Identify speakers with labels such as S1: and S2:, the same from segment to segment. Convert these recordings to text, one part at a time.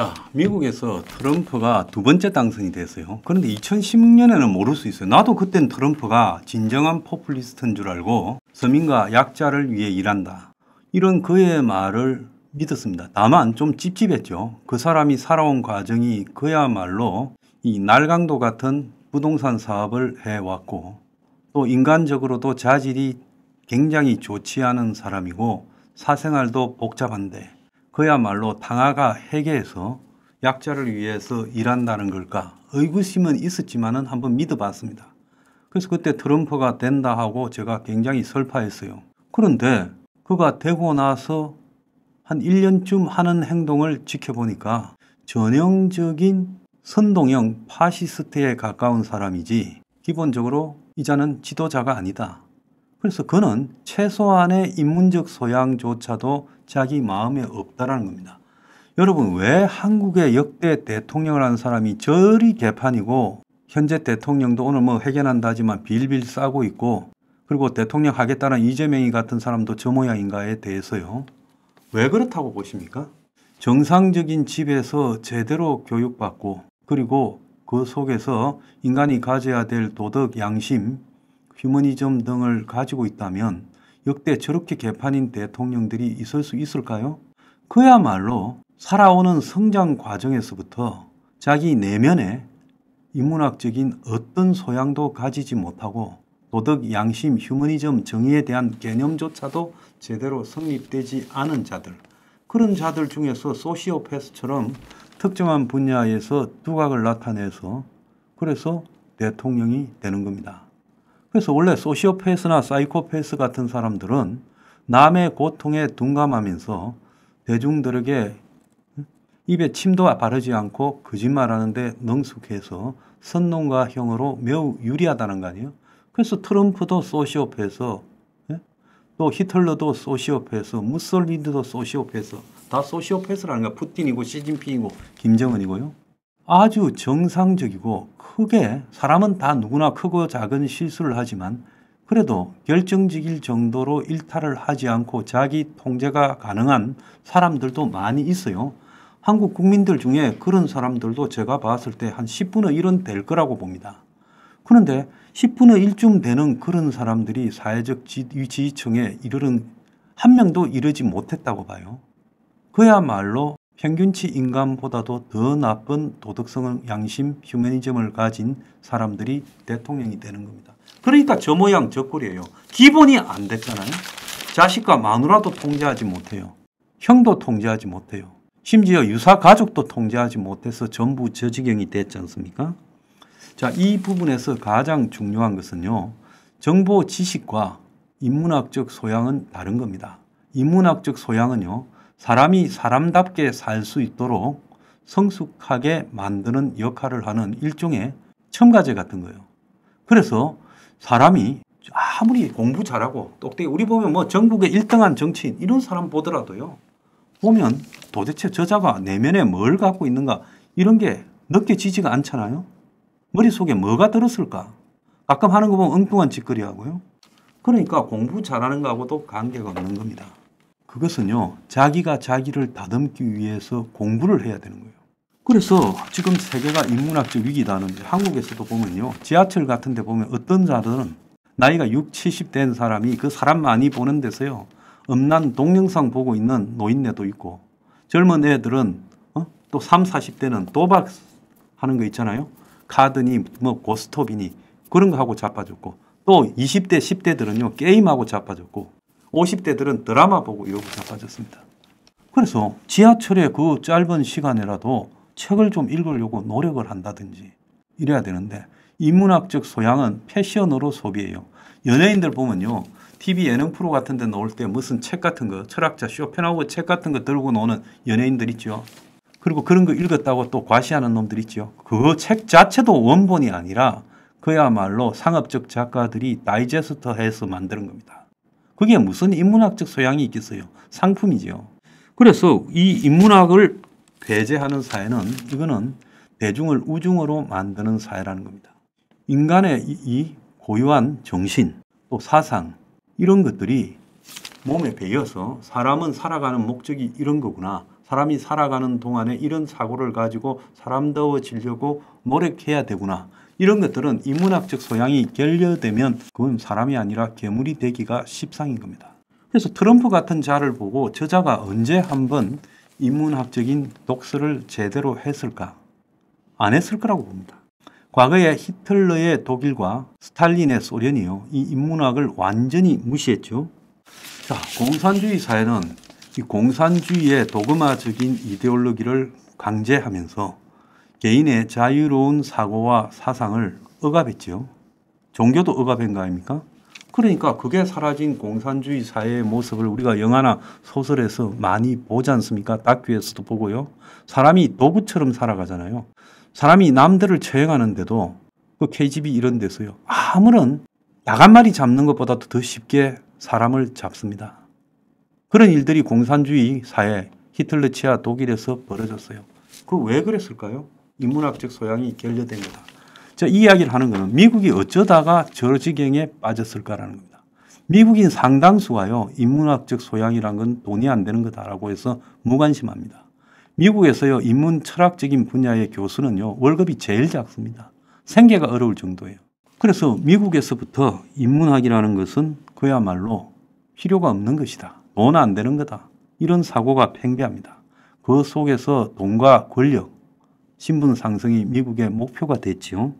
S1: 자, 미국에서 트럼프가 두 번째 당선이 됐어요. 그런데 2016년에는 모를 수 있어요. 나도 그땐 트럼프가 진정한 포퓰리스트인 줄 알고 서민과 약자를 위해 일한다, 이런 그의 말을 믿었습니다. 다만 좀 찝찝했죠. 그 사람이 살아온 과정이 그야말로 이 날강도 같은 부동산 사업을 해왔고, 또 인간적으로도 자질이 굉장히 좋지 않은 사람이고 사생활도 복잡한데 그야말로 당하가 해계에서 약자를 위해서 일한다는 걸까 의구심은 있었지만은 한번 믿어봤습니다. 그래서 그때 트럼프가 된다 하고 제가 굉장히 설파했어요. 그런데 그가 되고 나서 한 1년쯤 하는 행동을 지켜보니까 전형적인 선동형 파시스트에 가까운 사람이지 기본적으로 이자는 지도자가 아니다. 그래서 그는 최소한의 인문적 소양조차도 자기 마음에 없다라는 겁니다. 여러분, 왜 한국의 역대 대통령을 한 사람이 저리 개판이고 현재 대통령도 오늘 뭐 회견한다 하지만 빌빌 싸고 있고, 그리고 대통령 하겠다는 이재명이 같은 사람도 저 모양인가에 대해서요. 왜 그렇다고 보십니까? 정상적인 집에서 제대로 교육받고, 그리고 그 속에서 인간이 가져야 될 도덕, 양심, 휴머니즘 등을 가지고 있다면 역대 저렇게 개판인 대통령들이 있을 수 있을까요? 그야말로 살아오는 성장 과정에서부터 자기 내면에 인문학적인 어떤 소양도 가지지 못하고 도덕, 양심, 휴머니즘, 정의에 대한 개념조차도 제대로 성립되지 않은 자들, 그런 자들 중에서 소시오패스처럼 특정한 분야에서 두각을 나타내서 그래서 대통령이 되는 겁니다. 그래서 원래 소시오패스나 사이코패스 같은 사람들은 남의 고통에 둔감하면서 대중들에게 입에 침도 바르지 않고 거짓말하는데 능숙해서 선농가형으로 매우 유리하다는 거 아니에요? 그래서 트럼프도 소시오패스, 또 히틀러도 소시오패스, 무솔리니도 소시오패스, 다 소시오패스라는 거. 푸틴이고 시진핑이고 김정은이고요. 아주 정상적이고 크게, 사람은 다 누구나 크고 작은 실수를 하지만 그래도 결정적일 정도로 일탈을 하지 않고 자기 통제가 가능한 사람들도 많이 있어요. 한국 국민들 중에 그런 사람들도 제가 봤을 때 한 10분의 1은 될 거라고 봅니다. 그런데 10분의 1쯤 되는 그런 사람들이 사회적 지위층에 이르는 한 명도 이르지 못했다고 봐요. 그야말로 평균치 인간보다도 더 나쁜 도덕성, 양심, 휴머니즘을 가진 사람들이 대통령이 되는 겁니다. 그러니까 저 모양 저 꼴이에요. 기본이 안 됐잖아요. 자식과 마누라도 통제하지 못해요. 형도 통제하지 못해요. 심지어 유사 가족도 통제하지 못해서 전부 저 지경이 됐지 않습니까? 자, 이 부분에서 가장 중요한 것은요, 정보 지식과 인문학적 소양은 다른 겁니다. 인문학적 소양은요, 사람이 사람답게 살 수 있도록 성숙하게 만드는 역할을 하는 일종의 첨가제 같은 거예요. 그래서 사람이 아무리 공부 잘하고 똑똑히, 우리 보면 뭐 전국의 1등한 정치인 이런 사람 보더라도요, 보면 도대체 저자가 내면에 뭘 갖고 있는가 이런 게 느껴지지가 않잖아요. 머릿속에 뭐가 들었을까? 가끔 하는 거 보면 엉뚱한 짓거리 하고요. 그러니까 공부 잘하는 거하고도 관계가 없는 겁니다. 그것은요, 자기가 자기를 다듬기 위해서 공부를 해야 되는 거예요. 그래서 지금 세계가 인문학적 위기다 하는데 한국에서도 보면요, 지하철 같은 데 보면 어떤 자들은 나이가 60, 70 된 사람이 그 사람 많이 보는 데서요, 음란 동영상 보고 있는 노인네도 있고, 젊은 애들은 또 30, 40대는 도박하는 거 있잖아요. 카드니 뭐 고스톱이니 그런 거 하고 자빠졌고, 또 20대, 10대들은요 게임하고 자빠졌고, 50대들은 드라마 보고 이러고 자빠졌습니다. 그래서 지하철의 그 짧은 시간에라도 책을 좀 읽으려고 노력을 한다든지 이래야 되는데, 인문학적 소양은 패션으로 소비해요. 연예인들 보면요, TV 예능 프로 같은 데 나올 때 무슨 책 같은 거, 철학자 쇼펜하우어 책 같은 거 들고 노는 연예인들 있죠. 그리고 그런 거 읽었다고 또 과시하는 놈들 있죠. 그 책 자체도 원본이 아니라 그야말로 상업적 작가들이 다이제스트해서 만드는 겁니다. 그게 무슨 인문학적 소양이 있겠어요? 상품이죠. 그래서 이 인문학을 배제하는 사회는, 이거는 대중을 우중으로 만드는 사회라는 겁니다. 인간의 이 고유한 정신, 또 사상, 이런 것들이 몸에 배어서 사람은 살아가는 목적이 이런 거구나, 사람이 살아가는 동안에 이런 사고를 가지고 사람다워지려고 노력해야 되구나. 이런 것들은 인문학적 소양이 결여되면 그건 사람이 아니라 괴물이 되기가 십상인 겁니다. 그래서 트럼프 같은 자를 보고 저자가 언제 한번 인문학적인 독서를 제대로 했을까? 안 했을 거라고 봅니다. 과거에 히틀러의 독일과 스탈린의 소련이요, 이 인문학을 완전히 무시했죠. 자, 공산주의 사회는 이 공산주의의 도그마적인 이데올로기를 강제하면서 개인의 자유로운 사고와 사상을 억압했죠. 종교도 억압한 거 아닙니까? 그러니까 그게 사라진 공산주의 사회의 모습을 우리가 영화나 소설에서 많이 보지 않습니까? 다큐에서도 보고요. 사람이 도구처럼 살아가잖아요. 사람이 남들을 처형하는데도 그 KGB 이런 데서요, 아무런 야간말이 잡는 것보다도 더 쉽게 사람을 잡습니다. 그런 일들이 공산주의 사회, 히틀러 치하 독일에서 벌어졌어요. 그 왜 그랬을까요? 인문학적 소양이 결여된 거다. 자, 이 이야기를 하는 것은 미국이 어쩌다가 저 지경에 빠졌을까라는 겁니다. 미국인 상당수가요, 인문학적 소양이란 건 돈이 안 되는 거다라고 해서 무관심합니다. 미국에서요, 인문 철학적인 분야의 교수는요, 월급이 제일 작습니다. 생계가 어려울 정도예요. 그래서 미국에서부터 인문학이라는 것은 그야말로 필요가 없는 것이다. 돈 안 되는 거다. 이런 사고가 팽배합니다. 그 속에서 돈과 권력, 신분 상승이 미국의 목표가 됐지요.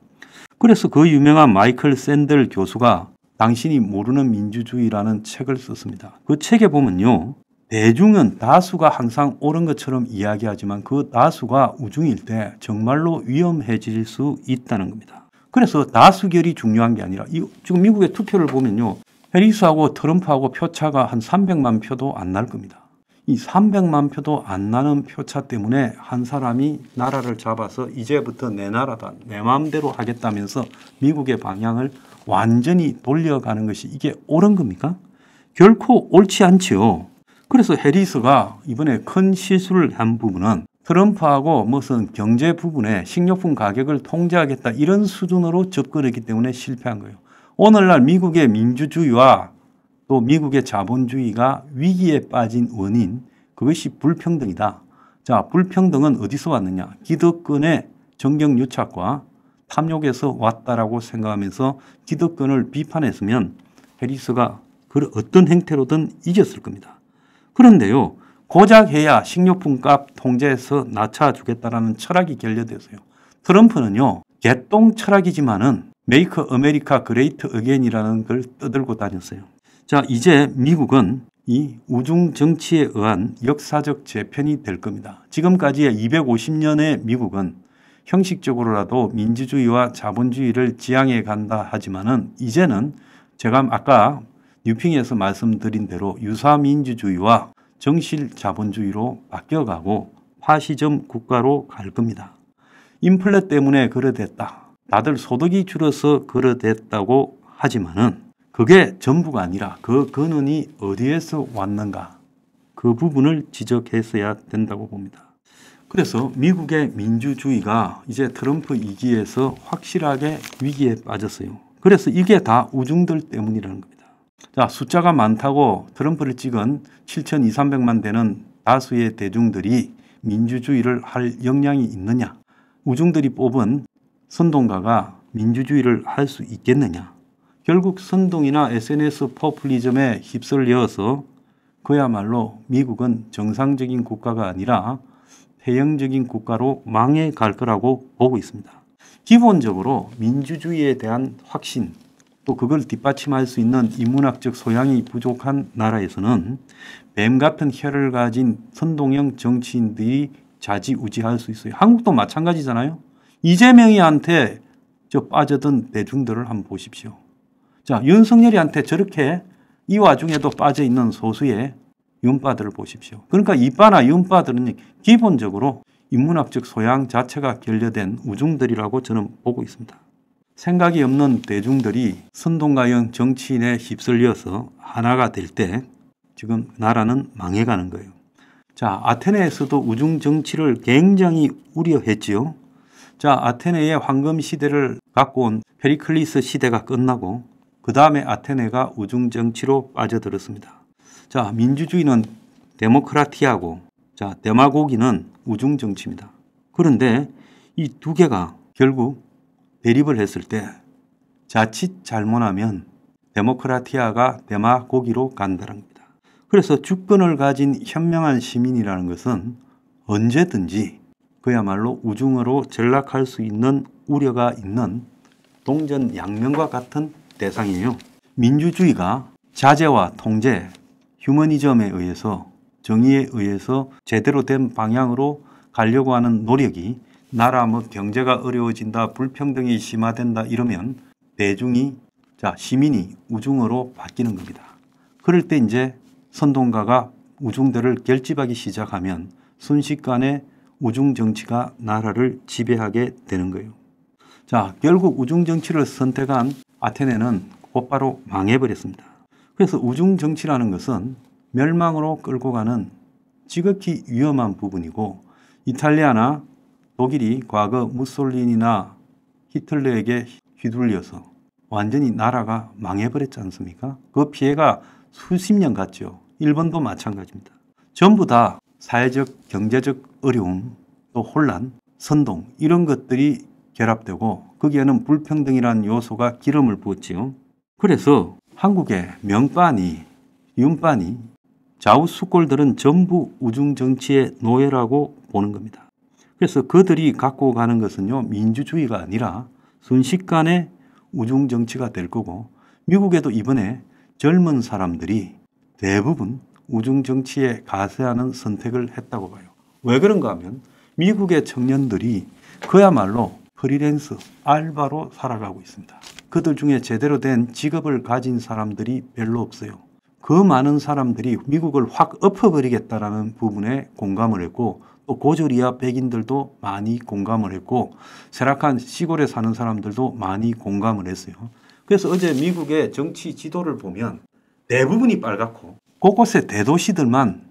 S1: 그래서 그 유명한 마이클 샌들 교수가 당신이 모르는 민주주의라는 책을 썼습니다. 그 책에 보면요, 대중은 다수가 항상 옳은 것처럼 이야기하지만 그 다수가 우중일 때 정말로 위험해질 수 있다는 겁니다. 그래서 다수결이 중요한 게 아니라 지금 미국의 투표를 보면요, 해리스하고 트럼프하고 표차가 한 300만 표도 안 날 겁니다. 이 300만 표도 안 나는 표차 때문에 한 사람이 나라를 잡아서 이제부터 내 나라다, 내 마음대로 하겠다면서 미국의 방향을 완전히 돌려가는 것이 이게 옳은 겁니까? 결코 옳지 않지요. 그래서 해리스가 이번에 큰 실수를 한 부분은 트럼프하고 무슨 경제 부분에 식료품 가격을 통제하겠다 이런 수준으로 접근했기 때문에 실패한 거예요. 오늘날 미국의 민주주의와 또 미국의 자본주의가 위기에 빠진 원인, 그것이 불평등이다. 자, 불평등은 어디서 왔느냐? 기득권의 정경유착과 탐욕에서 왔다라고 생각하면서 기득권을 비판했으면 해리스가 그 어떤 행태로든 이겼을 겁니다. 그런데요, 고작 해야 식료품 값 통제해서 낮춰주겠다라는 철학이 결여돼서요. 트럼프는요, 개똥 철학이지만은 메이크 아메리카 그레이트 어게인이라는 걸 떠들고 다녔어요. 자, 이제 미국은 이 우중 정치에 의한 역사적 재편이 될 겁니다. 지금까지의 250년의 미국은 형식적으로라도 민주주의와 자본주의를 지향해 간다 하지만은 이제는 제가 아까 뉴핑에서 말씀드린 대로 유사민주주의와 정실 자본주의로 바뀌어가고 파시즘 국가로 갈 겁니다. 인플레 때문에 그러됐다. 다들 소득이 줄어서 그러됐다고 하지만은 그게 전부가 아니라 그 근원이 어디에서 왔는가, 그 부분을 지적했어야 된다고 봅니다. 그래서 미국의 민주주의가 이제 트럼프 2기에서 확실하게 위기에 빠졌어요. 그래서 이게 다 우중들 때문이라는 겁니다. 자, 숫자가 많다고 트럼프를 찍은 7,200~300만 되는 다수의 대중들이 민주주의를 할 역량이 있느냐? 우중들이 뽑은 선동가가 민주주의를 할 수 있겠느냐? 결국 선동이나 SNS 포퓰리즘에 휩쓸려서 그야말로 미국은 정상적인 국가가 아니라 폐형적인 국가로 망해 갈 거라고 보고 있습니다. 기본적으로 민주주의에 대한 확신, 또 그걸 뒷받침할 수 있는 인문학적 소양이 부족한 나라에서는 뱀 같은 혀를 가진 선동형 정치인들이 좌지우지할 수 있어요. 한국도 마찬가지잖아요. 이재명이한테 빠져든 대중들을 한번 보십시오. 자, 윤석열이한테 저렇게 이 와중에도 빠져있는 소수의 윤빠들을 보십시오. 그러니까 이빠나 윤빠들은 기본적으로 인문학적 소양 자체가 결여된 우중들이라고 저는 보고 있습니다. 생각이 없는 대중들이 선동가형 정치인에 휩쓸려서 하나가 될 때 지금 나라는 망해가는 거예요. 자, 아테네에서도 우중 정치를 굉장히 우려했지요. 자, 아테네의 황금 시대를 갖고 온 페리클리스 시대가 끝나고 그 다음에 아테네가 우중 정치로 빠져들었습니다. 자, 민주주의는 데모크라티아고, 자, 데마고기는 우중 정치입니다. 그런데 이 두 개가 결국 대립을 했을 때 자칫 잘못하면 데모크라티아가 데마고기로 간다는 겁니다. 그래서 주권을 가진 현명한 시민이라는 것은 언제든지 그야말로 우중으로 전락할 수 있는 우려가 있는 동전양면과 같은 대상이에요. 민주주의가 자제와 통제, 휴머니즘에 의해서 정의에 의해서 제대로 된 방향으로 가려고 하는 노력이 나라 뭐 경제가 어려워진다, 불평등이 심화된다 이러면 대중이 시민이 우중으로 바뀌는 겁니다. 그럴 때 이제 선동가가 우중들을 결집하기 시작하면 순식간에 우중 정치가 나라를 지배하게 되는 거예요. 자, 결국 우중 정치를 선택한 아테네는 곧바로 망해버렸습니다. 그래서 우중 정치라는 것은 멸망으로 끌고 가는 지극히 위험한 부분이고 이탈리아나 독일이 과거 무솔리니나 히틀러에게 휘둘려서 완전히 나라가 망해버렸지 않습니까? 그 피해가 수십 년 갔죠. 일본도 마찬가지입니다. 전부 다 사회적, 경제적 어려움, 또 혼란, 선동 이런 것들이 결합되고 거기에는 불평등이라는 요소가 기름을 부었지요. 그래서 한국의 명빠니, 윤빠니, 좌우수골들은 전부 우중정치의 노예라고 보는 겁니다. 그래서 그들이 갖고 가는 것은요, 민주주의가 아니라 순식간에 우중정치가 될 거고 미국에도 이번에 젊은 사람들이 대부분 우중정치에 가세하는 선택을 했다고 봐요. 왜 그런가 하면 미국의 청년들이 그야말로 프리랜서, 알바로 살아가고 있습니다. 그들 중에 제대로 된 직업을 가진 사람들이 별로 없어요. 그 많은 사람들이 미국을 확 엎어버리겠다라는 부분에 공감을 했고 또 고졸 이하 백인들도 많이 공감을 했고 쇠락한 시골에 사는 사람들도 많이 공감을 했어요. 그래서 어제 미국의 정치 지도를 보면 대부분이 빨갛고 곳곳에 대도시들만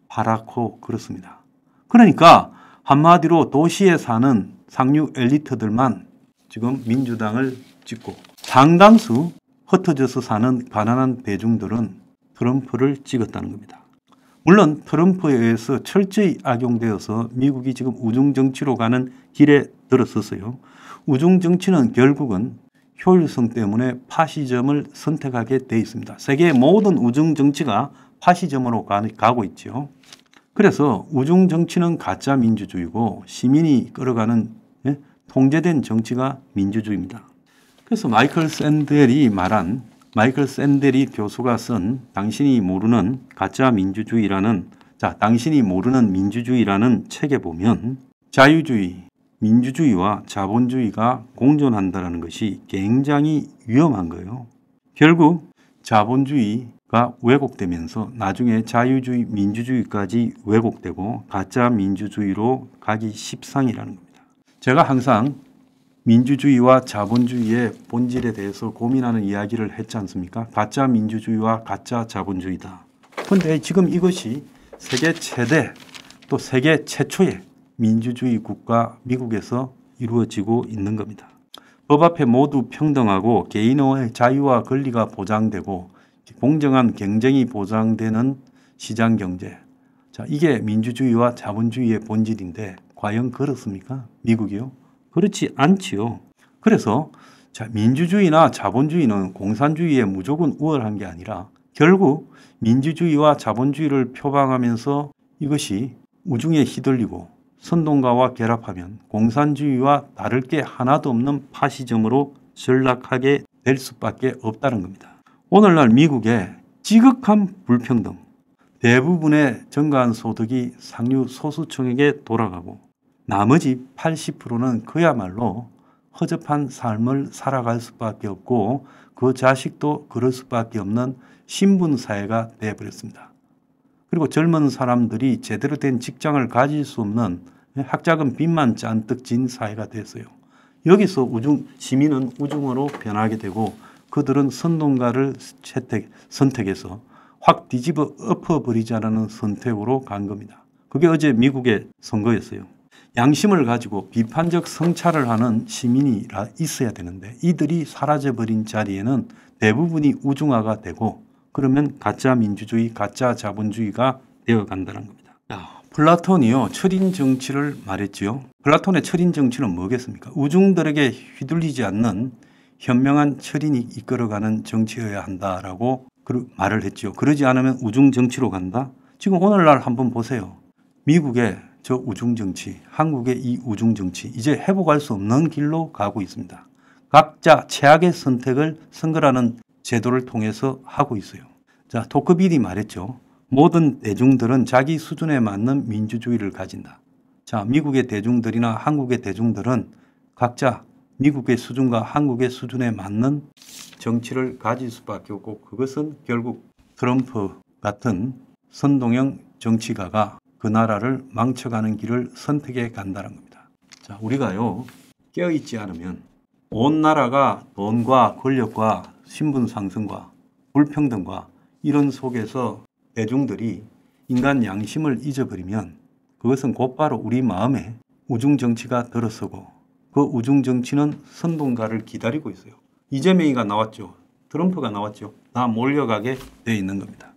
S1: 파랗고 그렇습니다. 그러니까 한마디로 도시에 사는 상류 엘리트들만 지금 민주당을 찍고 상당수 흩어져서 사는 가난한 대중들은 트럼프를 찍었다는 겁니다. 물론 트럼프에 의해서 철저히 악용되어서 미국이 지금 우중정치로 가는 길에 들어섰어요. 우중정치는 결국은 효율성 때문에 파시즘을 선택하게 돼 있습니다. 세계의 모든 우중정치가 파시즘으로 가고 있죠. 그래서 우중정치는 가짜 민주주의고 시민이 끌어가는 통제된 정치가 민주주의입니다. 그래서 마이클 샌델이 교수가 쓴 당신이 모르는 가짜 민주주의라는 당신이 모르는 민주주의라는 책에 보면 자유주의, 민주주의와 자본주의가 공존한다는 것이 굉장히 위험한 거예요. 결국 자본주의가 왜곡되면서 나중에 자유주의, 민주주의까지 왜곡되고 가짜 민주주의로 가기 십상이라는 겁니다. 제가 항상 민주주의와 자본주의의 본질에 대해서 고민하는 이야기를 했지 않습니까? 가짜 민주주의와 가짜 자본주의다. 그런데 지금 이것이 세계 최대 또 세계 최초의 민주주의 국가 미국에서 이루어지고 있는 겁니다. 법 앞에 모두 평등하고 개인의 자유와 권리가 보장되고 공정한 경쟁이 보장되는 시장경제. 이게 민주주의와 자본주의의 본질인데 과연 그렇습니까? 미국이요? 그렇지 않지요. 그래서 민주주의나 자본주의는 공산주의에 무조건 우월한 게 아니라 결국 민주주의와 자본주의를 표방하면서 이것이 우중에 휘둘리고 선동가와 결합하면 공산주의와 다를 게 하나도 없는 파시즘으로 전락하게 될 수밖에 없다는 겁니다. 오늘날 미국의 지극한 불평등, 대부분의 정가한 소득이 상류 소수층에게 돌아가고 나머지 80%는 그야말로 허접한 삶을 살아갈 수밖에 없고 그 자식도 그럴 수밖에 없는 신분사회가 되어버렸습니다. 그리고 젊은 사람들이 제대로 된 직장을 가질 수 없는 학자금 빚만 잔뜩 진 사회가 됐어요. 여기서 시민은 우중으로 변하게 되고 그들은 선동가를 선택해서 확 뒤집어 엎어버리자라는 선택으로 간 겁니다. 그게 어제 미국의 선거였어요. 양심을 가지고 비판적 성찰을 하는 시민이 있어야 되는데 이들이 사라져버린 자리에는 대부분이 우중화가 되고 그러면 가짜 민주주의, 가짜 자본주의가 되어간다는 겁니다. 플라톤이요, 철인 정치를 말했지요. 플라톤의 철인 정치는 뭐겠습니까? 우중들에게 휘둘리지 않는 현명한 철인이 이끌어가는 정치여야 한다라고 말을 했죠. 그러지 않으면 우중 정치로 간다. 지금 오늘날 한번 보세요. 미국의 저 우중 정치, 한국의 이 우중 정치, 이제 회복할 수 없는 길로 가고 있습니다. 각자 최악의 선택을 선거라는 제도를 통해서 하고 있어요. 자, 토크빌이 말했죠. 모든 대중들은 자기 수준에 맞는 민주주의를 가진다. 자, 미국의 대중들이나 한국의 대중들은 각자 미국의 수준과 한국의 수준에 맞는 정치를 가질 수밖에 없고, 그것은 결국 트럼프 같은 선동형 정치가가 그 나라를 망쳐가는 길을 선택해 간다는 겁니다. 자, 우리가요, 깨어있지 않으면 온 나라가 돈과 권력과 신분 상승과 불평등과 이런 속에서 대중들이 인간 양심을 잊어버리면 그것은 곧바로 우리 마음에 우중 정치가 들어서고, 그 우중 정치는 선동가를 기다리고 있어요. 이재명이가 나왔죠. 트럼프가 나왔죠. 다 몰려가게 돼 있는 겁니다.